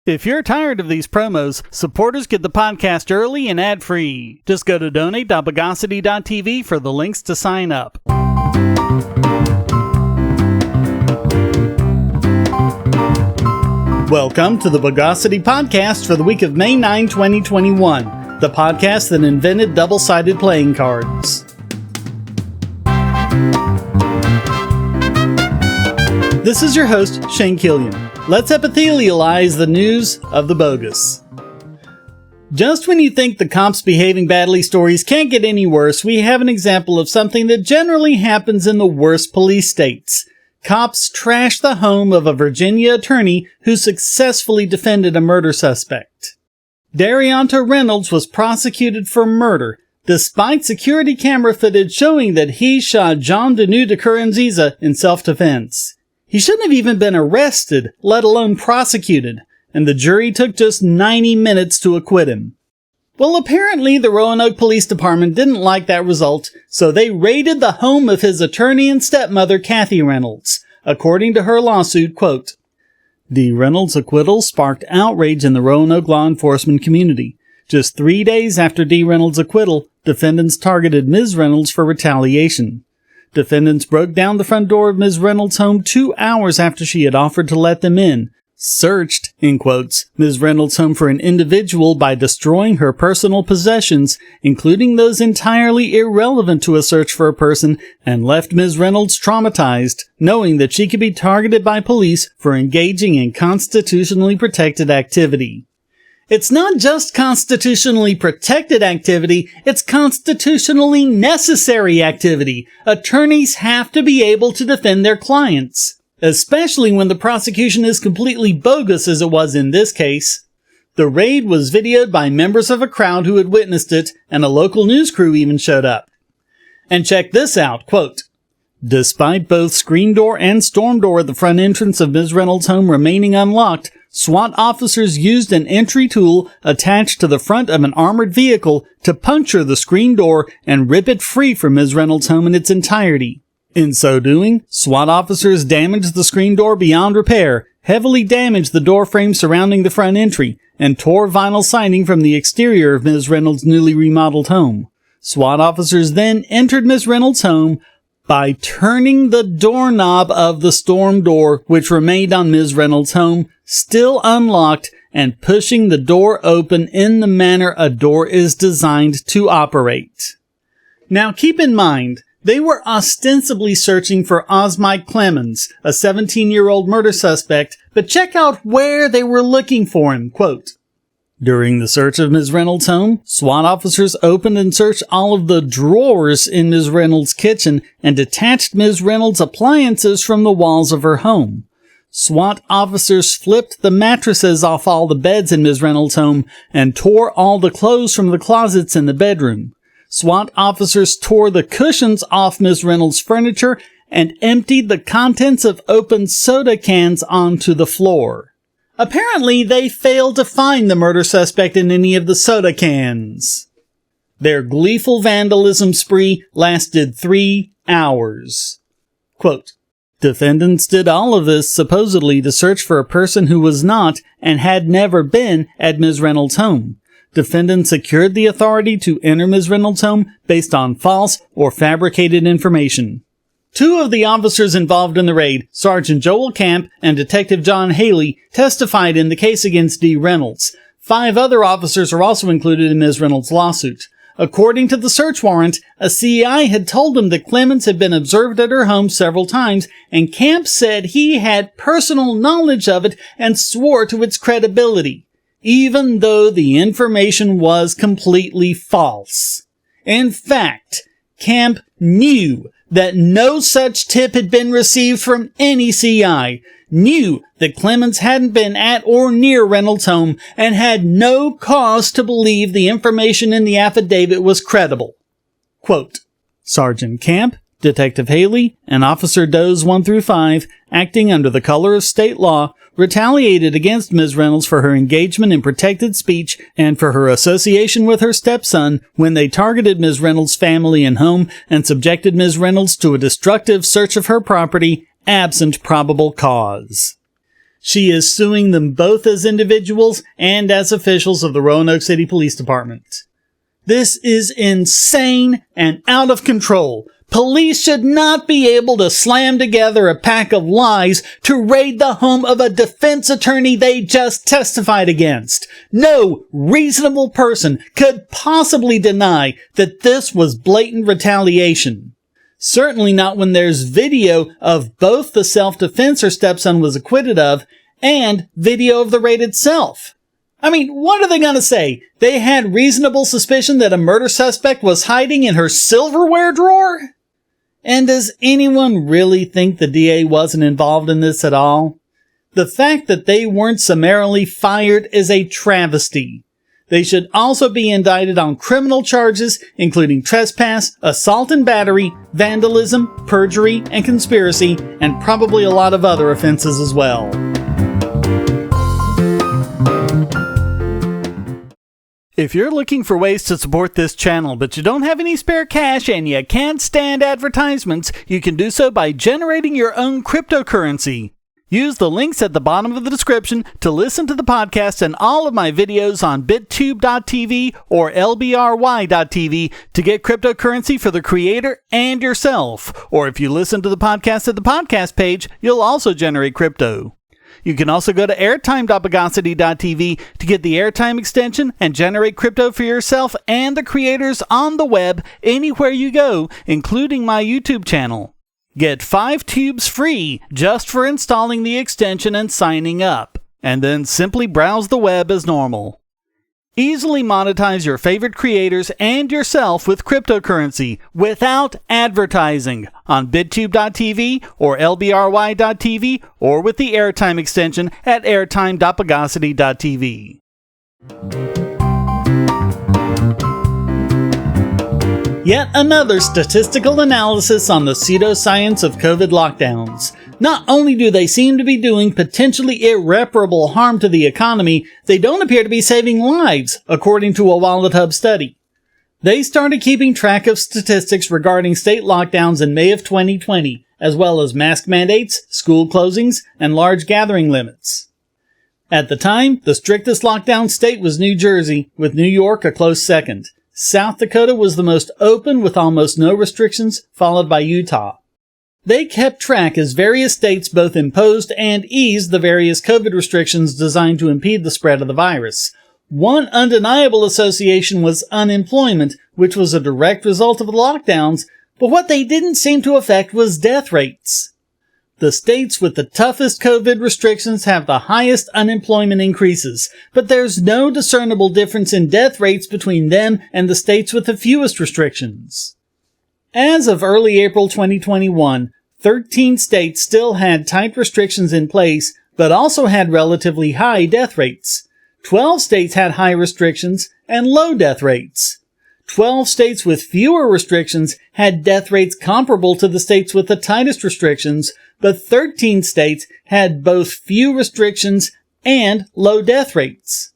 If you're tired of these promos, supporters get the podcast early and ad-free. Just go to donate.bogosity.tv for the links to sign up. Welcome to the Bogosity Podcast for the week of May 9, 2021, the podcast that invented double-sided playing cards. This is your host, Shane Killian. Let's epithelialize the news of the bogus. Just when you think the cops behaving badly stories can't get any worse, we have an example of something that generally happens in the worst police states. Cops trash the home of a Virginia attorney who successfully defended a murder suspect. Darionta Reynolds was prosecuted for murder, despite security camera footage showing that he shot John Denis de Curanziza in self-defense. He shouldn't have even been arrested, let alone prosecuted, and the jury took just 90 minutes to acquit him. Well, apparently the Roanoke Police Department didn't like that result, so they raided the home of his attorney and stepmother, Cathy Reynolds. According to her lawsuit, quote, "D. Reynolds' acquittal sparked outrage in the Roanoke law enforcement community. Just 3 days after D. Reynolds' acquittal, defendants targeted Ms. Reynolds for retaliation. Defendants broke down the front door of Ms. Reynolds' home 2 hours after she had offered to let them in, searched, in quotes, Ms. Reynolds' home for an individual by destroying her personal possessions, including those entirely irrelevant to a search for a person, and left Ms. Reynolds traumatized, knowing that she could be targeted by police for engaging in constitutionally protected activity." It's not just constitutionally protected activity, it's constitutionally necessary activity. Attorneys have to be able to defend their clients, especially when the prosecution is completely bogus as it was in this case. The raid was videoed by members of a crowd who had witnessed it, and a local news crew even showed up. And check this out, quote, "Despite both screen door and storm door at the front entrance of Ms. Reynolds' home remaining unlocked, SWAT officers used an entry tool attached to the front of an armored vehicle to puncture the screen door and rip it free from Ms. Reynolds' home in its entirety. In so doing, SWAT officers damaged the screen door beyond repair, heavily damaged the door frame surrounding the front entry, and tore vinyl siding from the exterior of Ms. Reynolds' newly remodeled home. SWAT officers then entered Ms. Reynolds' home by turning the doorknob of the storm door, which remained on Ms. Reynolds' home, still unlocked, and pushing the door open in the manner a door is designed to operate." Now keep in mind, they were ostensibly searching for Osmike Clemens, a 17-year-old murder suspect, but check out where they were looking for him, quote, "During the search of Ms. Reynolds' home, SWAT officers opened and searched all of the drawers in Ms. Reynolds' kitchen and detached Ms. Reynolds' appliances from the walls of her home. SWAT officers flipped the mattresses off all the beds in Ms. Reynolds' home and tore all the clothes from the closets in the bedroom. SWAT officers tore the cushions off Ms. Reynolds' furniture and emptied the contents of open soda cans onto the floor. Apparently, they failed to find the murder suspect in any of the soda cans. Their gleeful vandalism spree lasted 3 hours. Quote, "Defendants did all of this supposedly to search for a person who was not and had never been at Ms. Reynolds' home. Defendants secured the authority to enter Ms. Reynolds' home based on false or fabricated information." 2 of the officers involved in the raid, Sergeant Joel Camp and Detective John Haley, testified in the case against D. Reynolds. 5 other officers are also included in Ms. Reynolds' lawsuit. According to the search warrant, a CI had told him that Clemens had been observed at her home several times, and Camp said he had personal knowledge of it and swore to its credibility, even though the information was completely false. In fact, Camp knew that no such tip had been received from any CI, knew that Clemens hadn't been at or near Reynolds' home, and had no cause to believe the information in the affidavit was credible. Quote, "Sergeant Camp, Detective Haley, and Officer Does 1 through 5, acting under the color of state law, retaliated against Ms. Reynolds for her engagement in protected speech and for her association with her stepson when they targeted Ms. Reynolds' family and home and subjected Ms. Reynolds to a destructive search of her property, absent probable cause." She is suing them both as individuals and as officials of the Roanoke City Police Department. This is insane and out of control. Police should not be able to slam together a pack of lies to raid the home of a defense attorney they just testified against. No reasonable person could possibly deny that this was blatant retaliation. Certainly not when there's video of both the self-defense her stepson was acquitted of and video of the raid itself. I mean, what are they going to say? They had reasonable suspicion that a murder suspect was hiding in her silverware drawer? And does anyone really think the DA wasn't involved in this at all? The fact that they weren't summarily fired is a travesty. They should also be indicted on criminal charges, including trespass, assault and battery, vandalism, perjury, and conspiracy, and probably a lot of other offenses as well. If you're looking for ways to support this channel, but you don't have any spare cash and you can't stand advertisements, you can do so by generating your own cryptocurrency. Use the links at the bottom of the description to listen to the podcast and all of my videos on bittube.tv or lbry.tv to get cryptocurrency for the creator and yourself. Or if you listen to the podcast at the podcast page, you'll also generate crypto. You can also go to airtime.bogosity.tv to get the airtime extension and generate crypto for yourself and the creators on the web anywhere you go, including my YouTube channel. Get 5 tubes free just for installing the extension and signing up, and then simply browse the web as normal. Easily monetize your favorite creators and yourself with cryptocurrency without advertising on bittube.tv or lbry.tv or with the airtime extension at airtime.bogosity.tv. Yet another statistical analysis on the pseudoscience of COVID lockdowns. Not only do they seem to be doing potentially irreparable harm to the economy, they don't appear to be saving lives, according to a WalletHub study. They started keeping track of statistics regarding state lockdowns in May of 2020, as well as mask mandates, school closings, and large gathering limits. At the time, the strictest lockdown state was New Jersey, with New York a close second. South Dakota was the most open with almost no restrictions, followed by Utah. They kept track as various states both imposed and eased the various COVID restrictions designed to impede the spread of the virus. One undeniable association was unemployment, which was a direct result of the lockdowns, but what they didn't seem to affect was death rates. The states with the toughest COVID restrictions have the highest unemployment increases, but there's no discernible difference in death rates between them and the states with the fewest restrictions. As of early April 2021, 13 states still had tight restrictions in place, but also had relatively high death rates. 12 states had high restrictions and low death rates. 12 states with fewer restrictions had death rates comparable to the states with the tightest restrictions, but 13 states had both few restrictions and low death rates.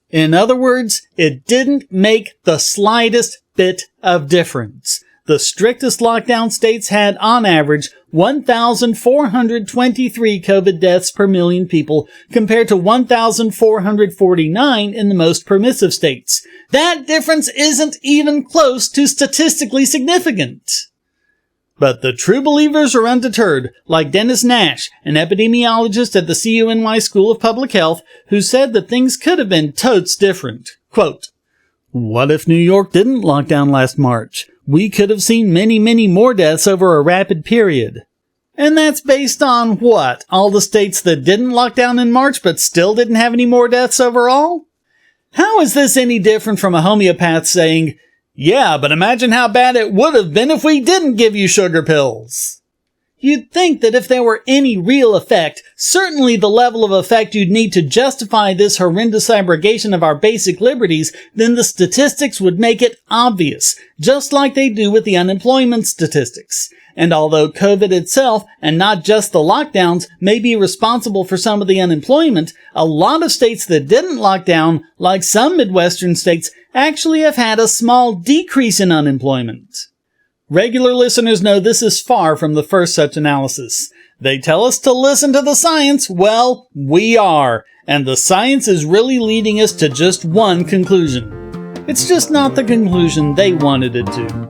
In other words, it didn't make the slightest bit of difference. The strictest lockdown states had, on average, 1,423 COVID deaths per million people, compared to 1,449 in the most permissive states. That difference isn't even close to statistically significant. But the true believers are undeterred, like Dennis Nash, an epidemiologist at the CUNY School of Public Health, who said that things could have been totes different. Quote, "What if New York didn't lock down last March? We could have seen many, many more deaths over a rapid period." And that's based on what? All the states that didn't lock down in March but still didn't have any more deaths overall? How is this any different from a homeopath saying, "Yeah, but imagine how bad it would have been if we didn't give you sugar pills"? You'd think that if there were any real effect, certainly the level of effect you'd need to justify this horrendous abrogation of our basic liberties, then the statistics would make it obvious, just like they do with the unemployment statistics. And although COVID itself, and not just the lockdowns, may be responsible for some of the unemployment, a lot of states that didn't lock down, like some Midwestern states, actually have had a small decrease in unemployment. Regular listeners know this is far from the first such analysis. They tell us to listen to the science. Well, we are. And the science is really leading us to just one conclusion. It's just not the conclusion they wanted it to.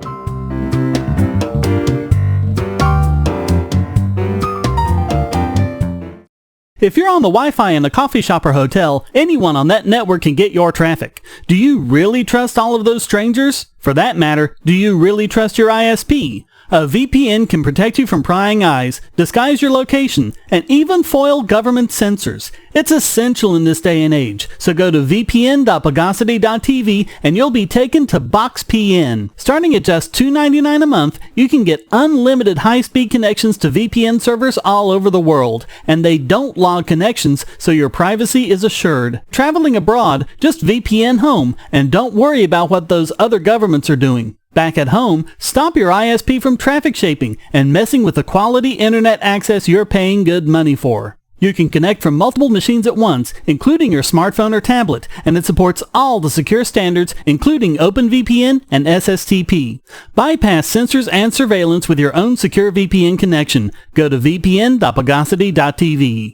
If you're on the Wi-Fi in a coffee shop or hotel, anyone on that network can get your traffic. Do you really trust all of those strangers? For that matter, do you really trust your ISP? A VPN can protect you from prying eyes, disguise your location, and even foil government censors. It's essential in this day and age, so go to vpn.bogosity.tv and you'll be taken to BoxPN. Starting at just $2.99 a month, you can get unlimited high-speed connections to VPN servers all over the world, and they don't log connections, so your privacy is assured. Traveling abroad, just VPN home, and don't worry about what those other governments are doing. Back at home, stop your ISP from traffic shaping and messing with the quality internet access you're paying good money for. You can connect from multiple machines at once, including your smartphone or tablet, and it supports all the secure standards, including OpenVPN and SSTP. Bypass censors and surveillance with your own secure VPN connection. Go to vpn.bogosity.tv.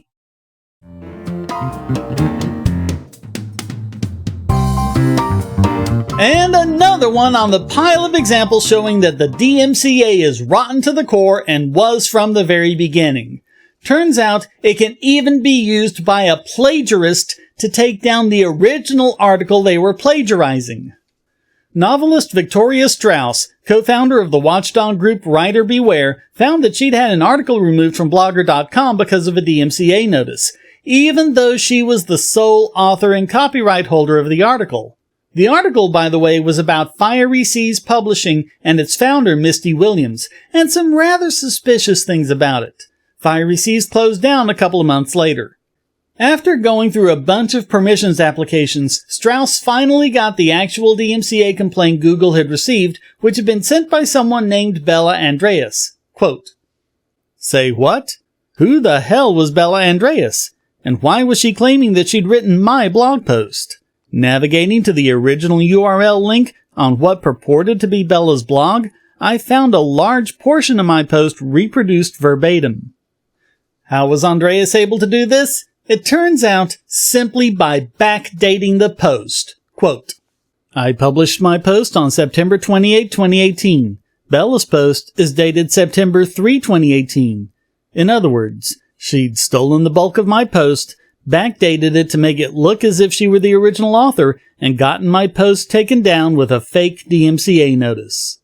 And another one on the pile of examples showing that the DMCA is rotten to the core and was from the very beginning. Turns out it can even be used by a plagiarist to take down the original article they were plagiarizing. Novelist Victoria Strauss, co-founder of the watchdog group Writer Beware, found that she'd had an article removed from Blogger.com because of a DMCA notice, even though she was the sole author and copyright holder of the article. The article, by the way, was about Fiery Seas Publishing and its founder, Misty Williams, and some rather suspicious things about it. Fiery Seas closed down a couple of months later. After going through a bunch of permissions applications, Strauss finally got the actual DMCA complaint Google had received, which had been sent by someone named Bella Andreas. Quote, "Say what? Who the hell was Bella Andreas? And why was she claiming that she'd written my blog post?" Navigating to the original URL link on what purported to be Bella's blog, I found a large portion of my post reproduced verbatim. How was Andreas able to do this? It turns out simply by backdating the post. Quote, "I published my post on September 28, 2018. Bella's post is dated September 3, 2018. In other words, she'd stolen the bulk of my post, backdated it to make it look as if she were the original author, and gotten my post taken down with a fake DMCA notice."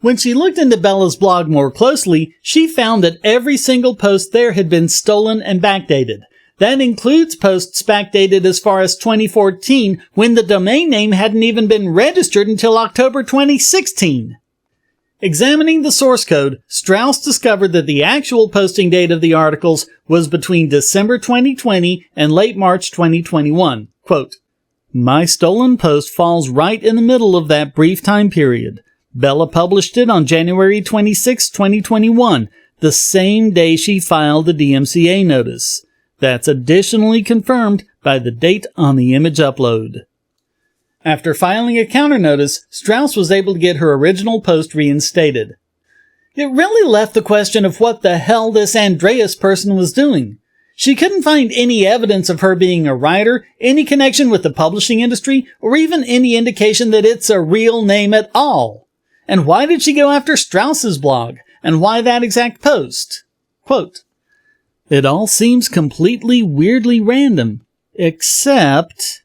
When she looked into Bella's blog more closely, she found that every single post there had been stolen and backdated. That includes posts backdated as far as 2014, when the domain name hadn't even been registered until October 2016. Examining the source code, Strauss discovered that the actual posting date of the articles was between December 2020 and late March 2021. Quote, "My stolen post falls right in the middle of that brief time period. Bella published it on January 26, 2021, the same day she filed the DMCA notice. That's additionally confirmed by the date on the image upload." After filing a counter notice, Strauss was able to get her original post reinstated. It really left the question of what the hell this Andreas person was doing. She couldn't find any evidence of her being a writer, any connection with the publishing industry, or even any indication that it's a real name at all. And why did she go after Strauss's blog? And why that exact post? Quote, "It all seems completely weirdly random, except...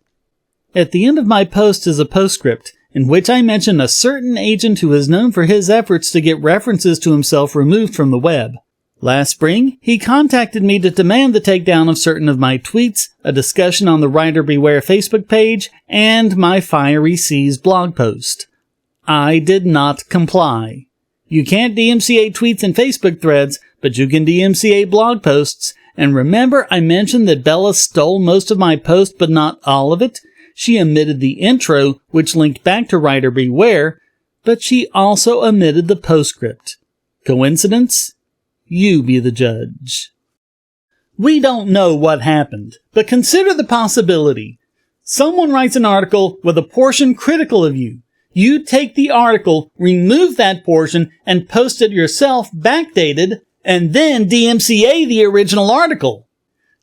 At the end of my post is a postscript, in which I mention a certain agent who is known for his efforts to get references to himself removed from the web. Last spring, he contacted me to demand the takedown of certain of my tweets, a discussion on the Writer Beware Facebook page, and my Fiery Seas blog post. I did not comply. You can't DMCA tweets and Facebook threads, but you can DMCA blog posts, and remember I mentioned that Bella stole most of my post but not all of it? She omitted the intro, which linked back to Writer Beware, but she also omitted the postscript. Coincidence? You be the judge. We don't know what happened, but consider the possibility. Someone writes an article with a portion critical of you. You take the article, remove that portion, and post it yourself backdated, and then DMCA the original article.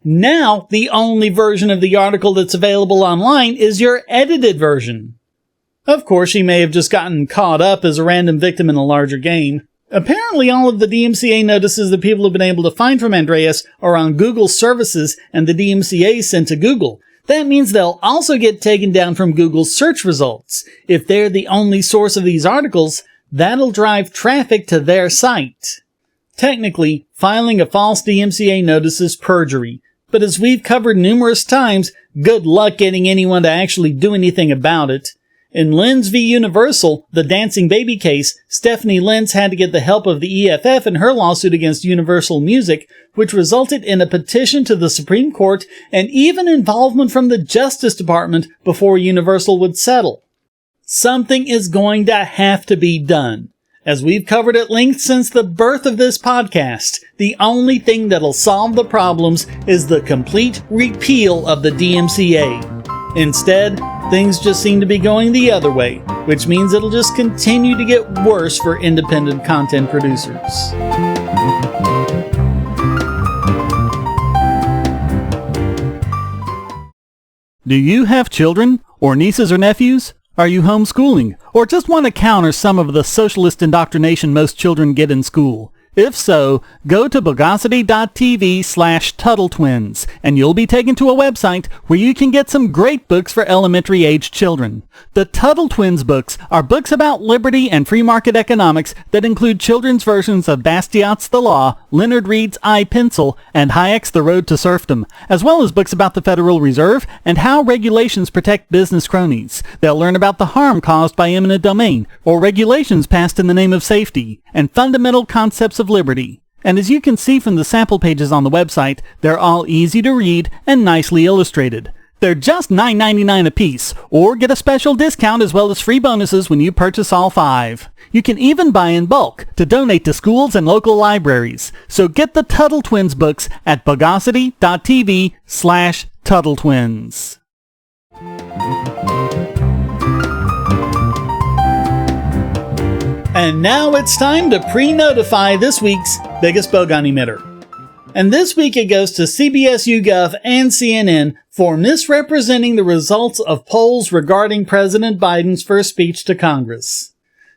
Now, the only version of the article that's available online is your edited version. Of course, she may have just gotten caught up as a random victim in a larger game. Apparently, all of the DMCA notices that people have been able to find from Andreas are on Google services and the DMCA sent to Google. That means they'll also get taken down from Google's search results. If they're the only source of these articles, that'll drive traffic to their site. Technically, filing a false DMCA notice is perjury, but as we've covered numerous times, good luck getting anyone to actually do anything about it. In Lenz v. Universal, the dancing baby case, Stephanie Lenz had to get the help of the EFF in her lawsuit against Universal Music, which resulted in a petition to the Supreme Court and even involvement from the Justice Department before Universal would settle. Something is going to have to be done. As we've covered at length since the birth of this podcast, the only thing that'll solve the problems is the complete repeal of the DMCA. Instead, things just seem to be going the other way, which means it'll just continue to get worse for independent content producers. Do you have children, or nieces or nephews? Are you homeschooling, or just want to counter some of the socialist indoctrination most children get in school? If so, go to Bogosity.tv/TuttleTwins, and you'll be taken to a website where you can get some great books for elementary-age children. The Tuttle Twins books are books about liberty and free market economics that include children's versions of Bastiat's The Law, Leonard Read's I, Pencil, and Hayek's The Road to Serfdom, as well as books about the Federal Reserve and how regulations protect business cronies. They'll learn about the harm caused by eminent domain, or regulations passed in the name of safety, and fundamental concepts of liberty. And as you can see from the sample pages on the website, they're all easy to read and nicely illustrated. They're just $9.99 a piece, or get a special discount as well as free bonuses when you purchase all 5. You can even buy in bulk to donate to schools and local libraries. So get the Tuttle Twins books at Bogosity.tv/TuttleTwins. And now it's time to pre-notify this week's biggest Bogon emitter. And this week it goes to CBS, YouGov, and CNN for misrepresenting the results of polls regarding President Biden's first speech to Congress.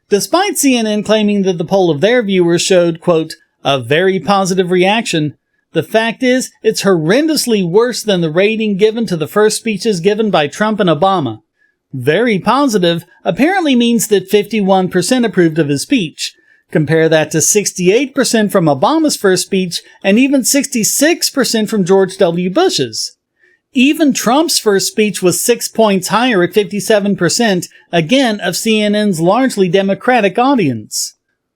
Despite CNN claiming that the poll of their viewers showed, quote, a very positive reaction, the fact is it's horrendously worse than the rating given to the first speeches given by Trump and Obama. Very positive apparently means that 51% approved of his speech. Compare that to 68% from Obama's first speech and even 66% from George W. Bush's. Even Trump's first speech was 6 points higher at 57%, again of CNN's largely Democratic audience.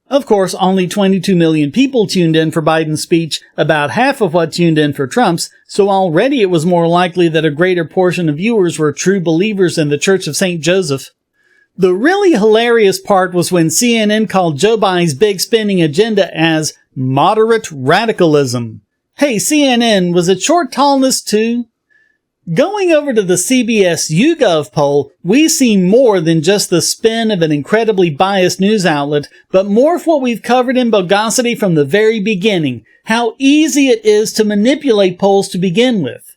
Of course, only 22 million people tuned in for Biden's speech, about half of what tuned in for Trump's, so already it was more likely that a greater portion of viewers were true believers in the Church of St. Joseph. The really hilarious part was when CNN called Joe Biden's big spending agenda as moderate radicalism. Hey, CNN, was it short tallness too? Going over to the CBS YouGov poll, we see more than just the spin of an incredibly biased news outlet, but more of what we've covered in Bogosity from the very beginning, how easy it is to manipulate polls to begin with.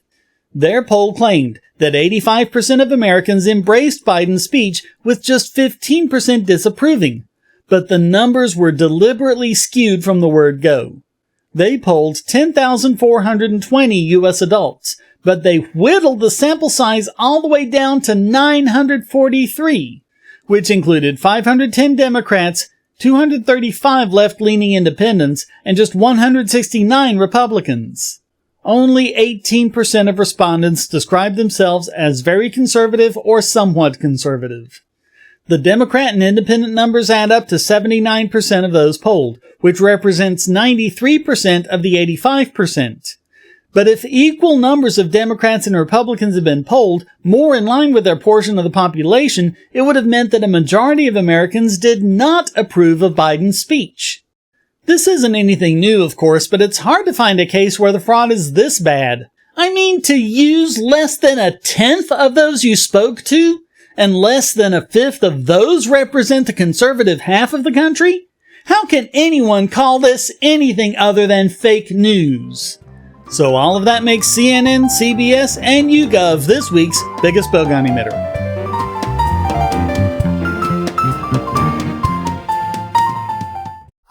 Their poll claimed that 85% of Americans embraced Biden's speech, with just 15% disapproving, but the numbers were deliberately skewed from the word go. They polled 10,420 U.S. adults, but they whittled the sample size all the way down to 943, which included 510 Democrats, 235 left-leaning independents, and just 169 Republicans. Only 18% of respondents described themselves as very conservative or somewhat conservative. The Democrat and independent numbers add up to 79% of those polled, which represents 93% of the 85%. But if equal numbers of Democrats and Republicans had been polled, more in line with their portion of the population, it would have meant that a majority of Americans did not approve of Biden's speech. This isn't anything new, of course, but it's hard to find a case where the fraud is this bad. I mean, to use less than a tenth of those you spoke to, and less than a fifth of those represent the conservative half of the country? How can anyone call this anything other than fake news? So all of that makes CNN, CBS, and YouGov this week's biggest Bogon emitter.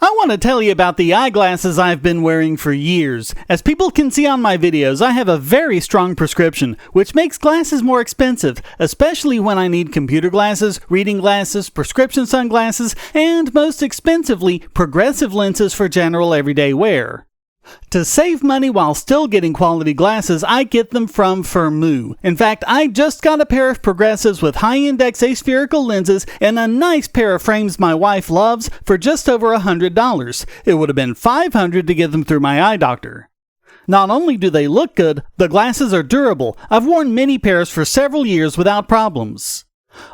I want to tell you about the eyeglasses I've been wearing for years. As people can see on my videos, I have a very strong prescription, which makes glasses more expensive, especially when I need computer glasses, reading glasses, prescription sunglasses, and most expensively, progressive lenses for general everyday wear. To save money while still getting quality glasses, I get them from Firmoo. In fact, I just got a pair of progressives with high-index aspherical lenses and a nice pair of frames my wife loves for just over $100. It would have been $500 to get them through my eye doctor. Not only do they look good, the glasses are durable. I've worn many pairs for several years without problems.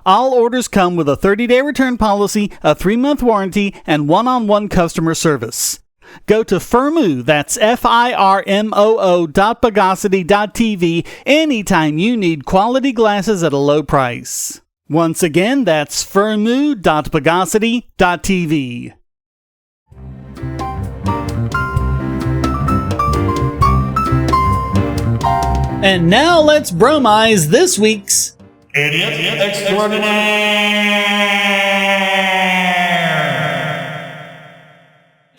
All orders come with a 30-day return policy, a 3-month warranty, and one-on-one customer service. Go to Firmoo, that's FIRMOO.Bogosity.tv anytime you need quality glasses at a low price. Once again, that's Firmoo.Bogosity.tv. And now let's bromize this week's Idiot Extraordinaire.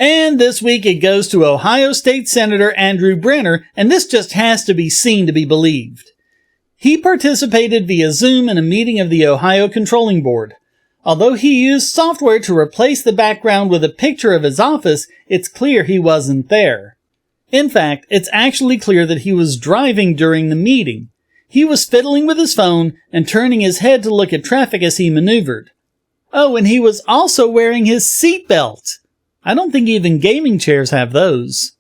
And this week it goes to Ohio State Senator Andrew Brenner, and this just has to be seen to be believed. He participated via Zoom in a meeting of the Ohio Controlling Board. Although he used software to replace the background with a picture of his office, it's clear he wasn't there. In fact, it's actually clear that he was driving during the meeting. He was fiddling with his phone and turning his head to look at traffic as he maneuvered. Oh, and he was also wearing his seatbelt. I don't think even gaming chairs have those.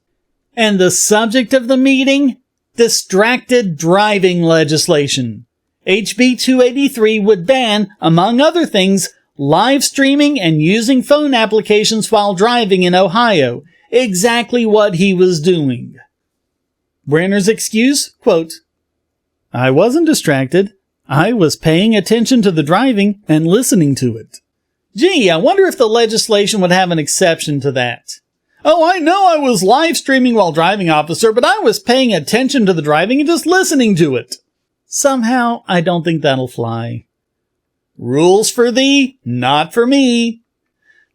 And the subject of the meeting? Distracted driving legislation. HB 283 would ban, among other things, live streaming and using phone applications while driving in Ohio. Exactly what he was doing. Brenner's excuse, quote, "I wasn't distracted. I was paying attention to the driving and listening to it." Gee, I wonder if the legislation would have an exception to that. "Oh, I know I was live streaming while driving, officer, but I was paying attention to the driving and just listening to it." Somehow, I don't think that'll fly. Rules for thee, not for me.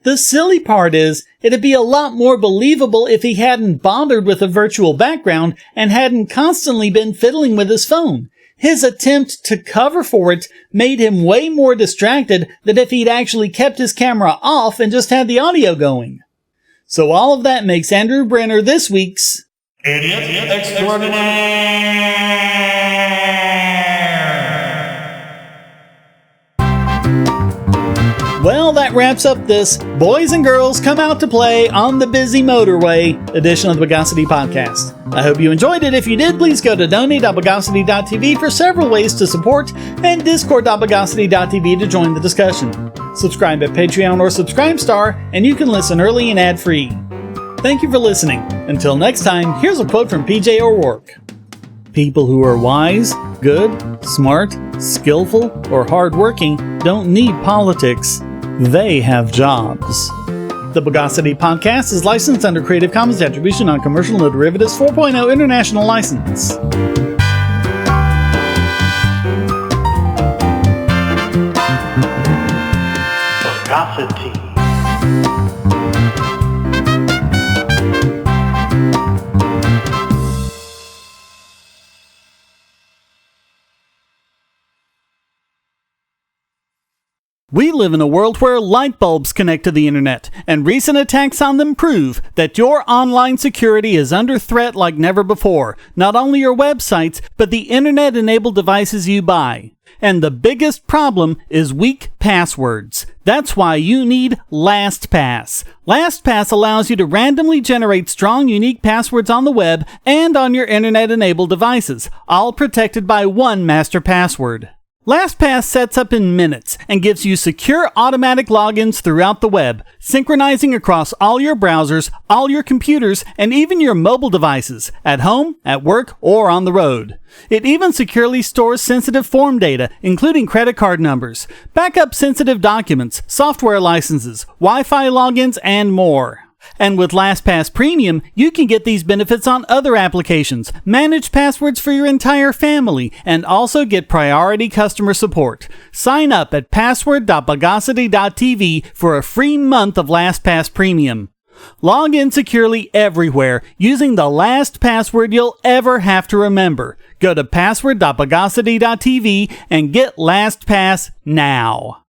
The silly part is, it'd be a lot more believable if he hadn't bothered with a virtual background and hadn't constantly been fiddling with his phone. His attempt to cover for it made him way more distracted than if he'd actually kept his camera off and just had the audio going. So all of that makes Andrew Brenner this week's Idiot Extraordinaire. Well, that wraps up this Boys and Girls Come Out to Play on the Busy Motorway edition of the Bogosity Podcast. I hope you enjoyed it. If you did, please go to donate.bogosity.tv for several ways to support and discord.bogosity.tv to join the discussion. Subscribe at Patreon or Subscribestar, and you can listen early and ad-free. Thank you for listening. Until next time, here's a quote from PJ O'Rourke. People who are wise, good, smart, skillful, or hardworking don't need politics. They have jobs. The Bogosity Podcast is licensed under Creative Commons Attribution Non-Commercial No Derivatives 4.0 International License. Bogosity. We live in a world where light bulbs connect to the internet, and recent attacks on them prove that your online security is under threat like never before. Not only your websites, but the internet-enabled devices you buy. And the biggest problem is weak passwords. That's why you need LastPass. LastPass allows you to randomly generate strong, unique passwords on the web and on your internet-enabled devices, all protected by one master password. LastPass sets up in minutes and gives you secure automatic logins throughout the web, synchronizing across all your browsers, all your computers, and even your mobile devices, at home, at work, or on the road. It even securely stores sensitive form data, including credit card numbers, backup sensitive documents, software licenses, Wi-Fi logins, and more. And with LastPass Premium, you can get these benefits on other applications, manage passwords for your entire family, and also get priority customer support. Sign up at password.bogosity.tv for a free month of LastPass Premium. Log in securely everywhere using the last password you'll ever have to remember. Go to password.bogosity.tv and get LastPass now.